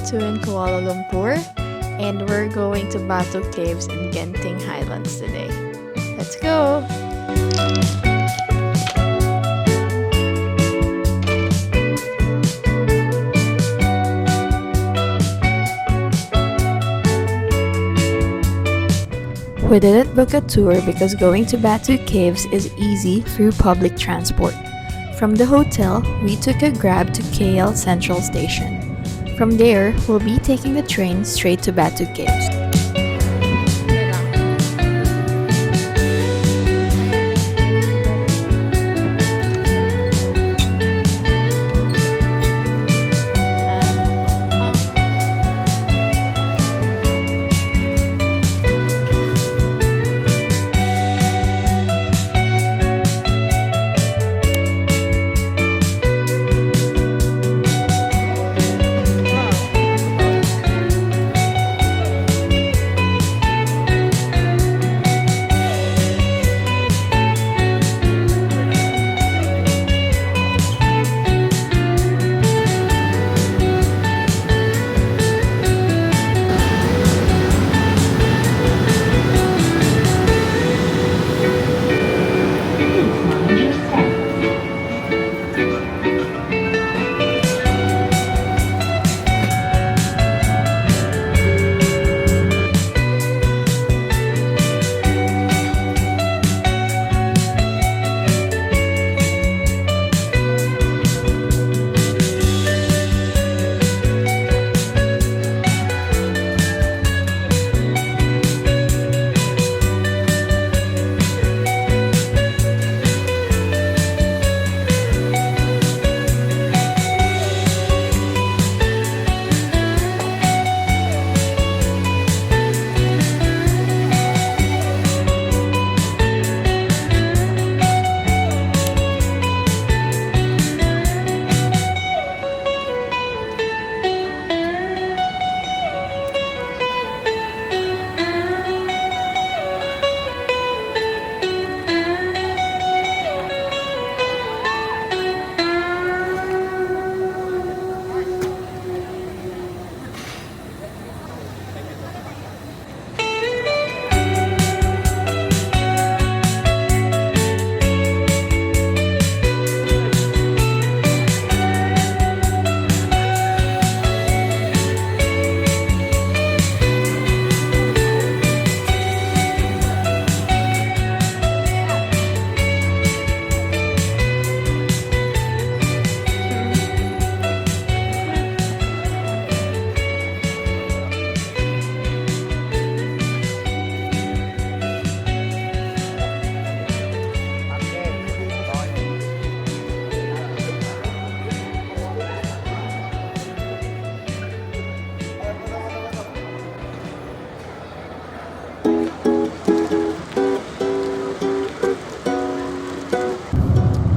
Kakatoo in Kuala Lumpur, and we're going to Batu Caves in Genting Highlands today. Let's go! We didn't book a tour because going to Batu Caves is easy through public transport. From the hotel, we took a Grab to KL Sentral station. From there, we'll be taking the train straight to Batu Caves.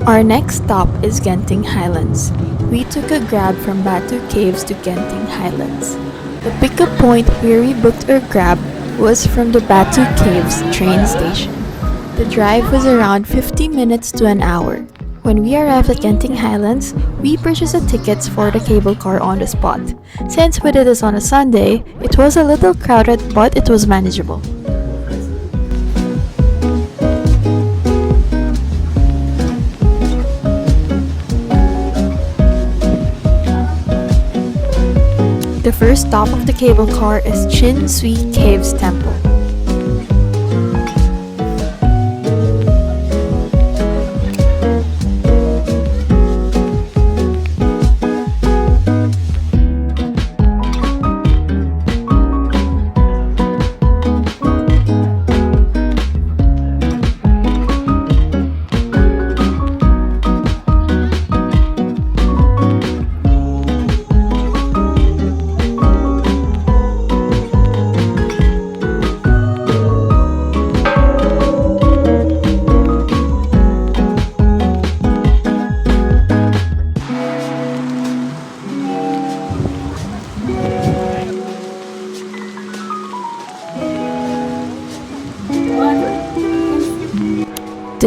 Our next stop is Genting Highlands. We took a Grab from Batu Caves to Genting Highlands. The pickup point where we booked our Grab was from the Batu Caves train station. The drive was around 50 minutes to an hour. When we arrived at Genting Highlands, we purchased the tickets for the cable car on the spot. Since we did this on a Sunday, it was a little crowded but it was manageable. The first stop of the cable car is Swee Caves Temple.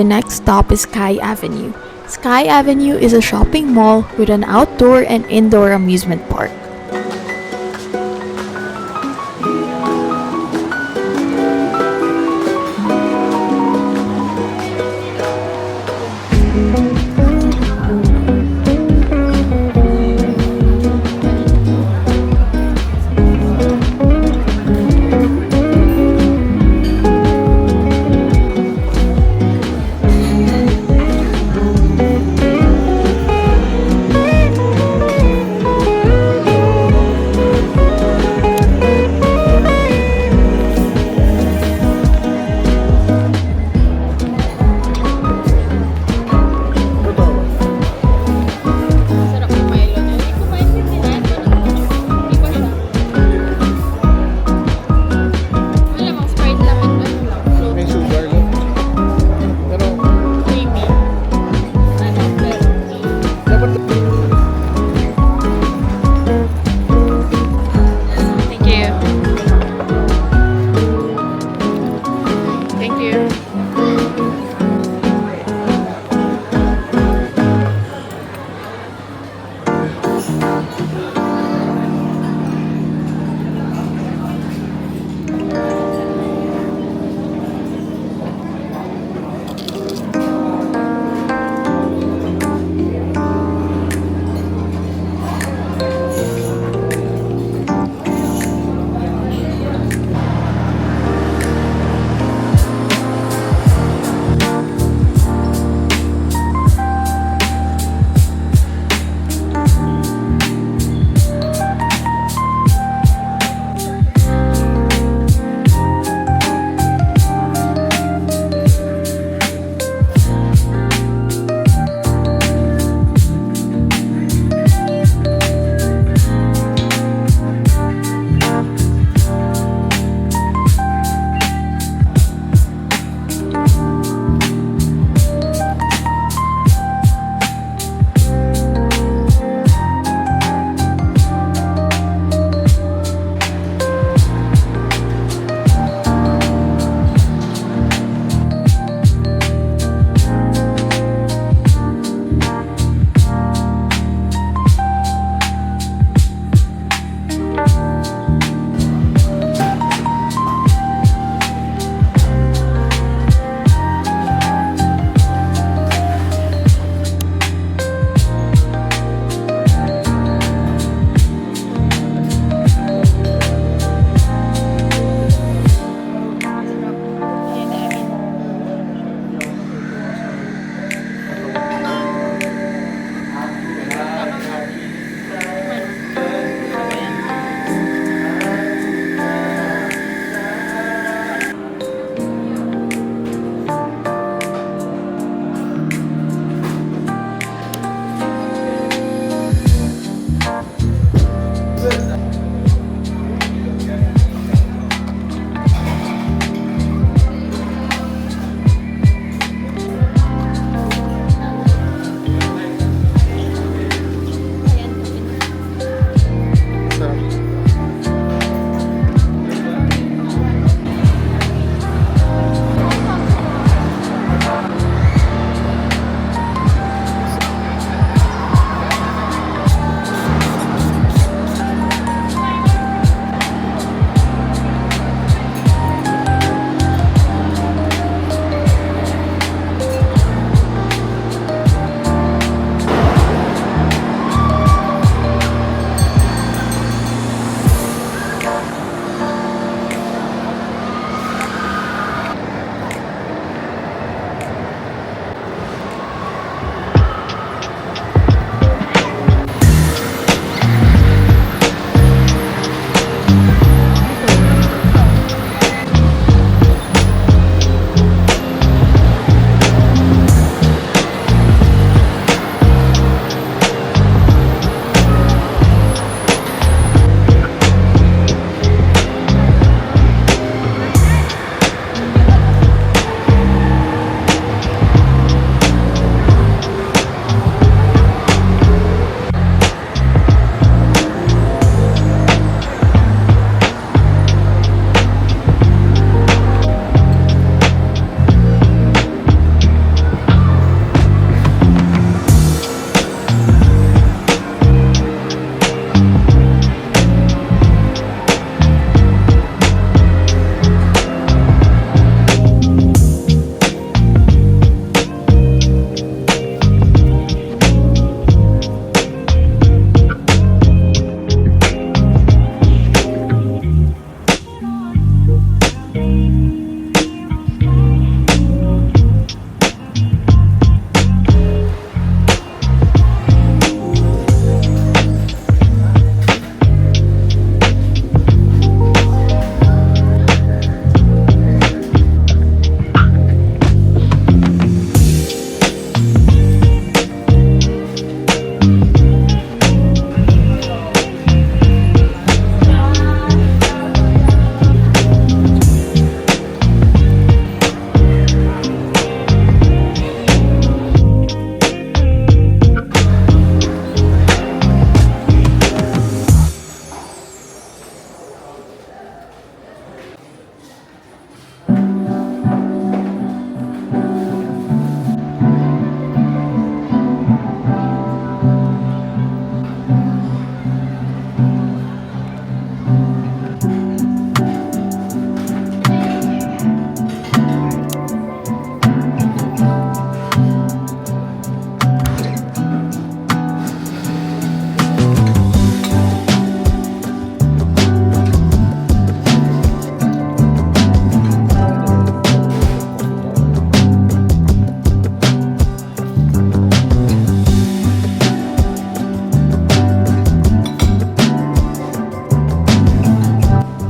The next stop is Sky Avenue. Sky Avenue is a shopping mall with an outdoor and indoor amusement park.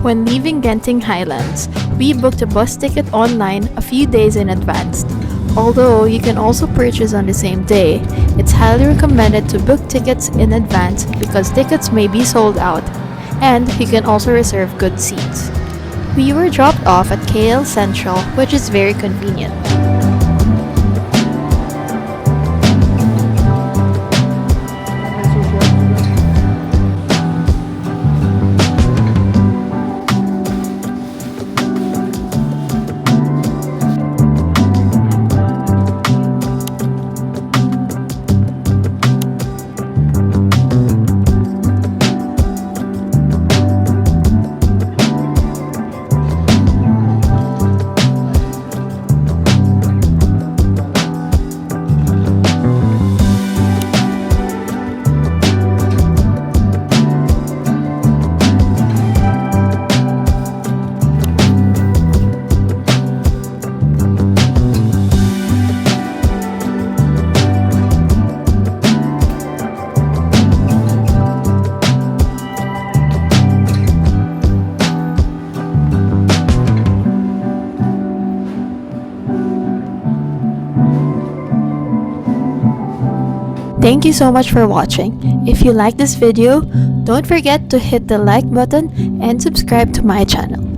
When leaving Genting Highlands, we booked a bus ticket online a few days in advance. Although you can also purchase on the same day, it's highly recommended to book tickets in advance because tickets may be sold out, and you can also reserve good seats. We were dropped off at KL Sentral, which is very convenient. Thank you so much for watching. If you like this video, don't forget to hit the like button and subscribe to my channel.